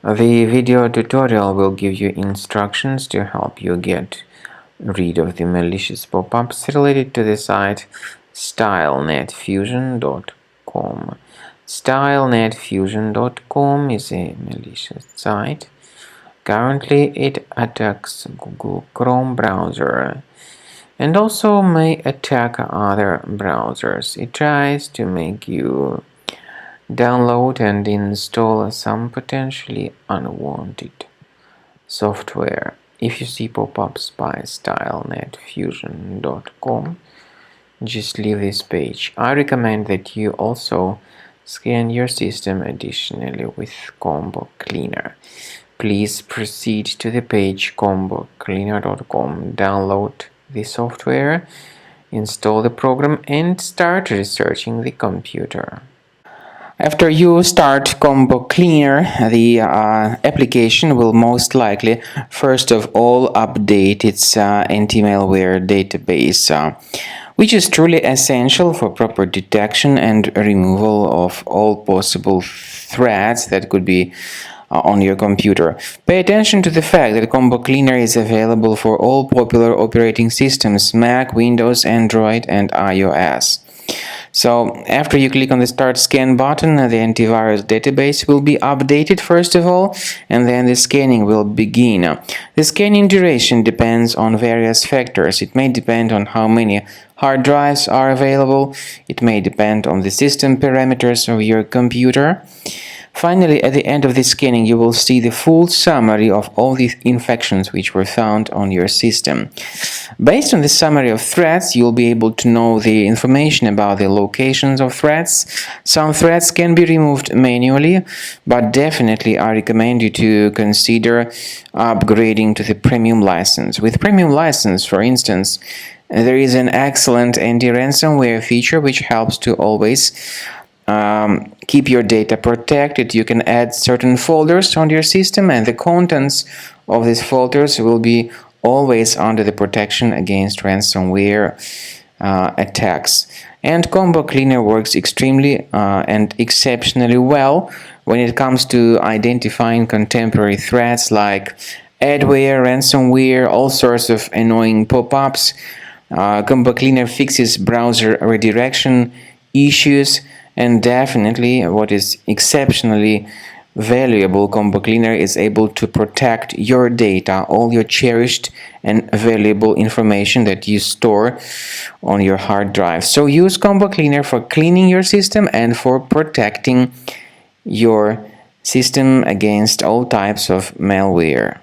The video tutorial will give you instructions to help you get rid of the malicious pop-ups related to the site stylenetfusion.com. Stylenetfusion.com is a malicious site. Currently, it attacks Google Chrome browser and also may attack other browsers. It tries to make you download and install some potentially unwanted software. If you see pop-ups by stylenetfusion.com, just leave this page. I recommend that you also scan your system additionally with Combo Cleaner. Please proceed to the page combocleaner.com, download the software, install the program, and start researching the computer. After you start Combo Cleaner, the application will most likely first of all update its anti-malware database, which is truly essential for proper detection and removal of all possible threats that could be on your computer. Pay attention to the fact that Combo Cleaner is available for all popular operating systems: Mac, Windows, Android, and iOS. So after you click on the Start Scan button, the antivirus database will be updated first of all, and then the scanning will begin. The scanning duration depends on various factors. It may depend on how many hard drives are available. It may depend on the system parameters of your computer. Finally, at the end of the scanning, you will see the full summary of all the infections which were found on your system. Based on the summary of threats, you'll be able to know the information about the locations of threats. Some threats can be removed manually, but definitely I recommend you to consider upgrading to the premium license. With premium license, for instance, there is an excellent anti-ransomware feature which helps to always keep your data protected. You can add certain folders on your system, and the contents of these folders will be always under the protection against ransomware attacks. And Combo Cleaner works extremely and exceptionally well when it comes to identifying contemporary threats like adware, ransomware, all sorts of annoying pop-ups. Combo Cleaner fixes browser redirection issues. And definitely, what is exceptionally valuable, Combo Cleaner is able to protect your data, all your cherished and valuable information that you store on your hard drive. So use Combo Cleaner for cleaning your system and for protecting your system against all types of malware.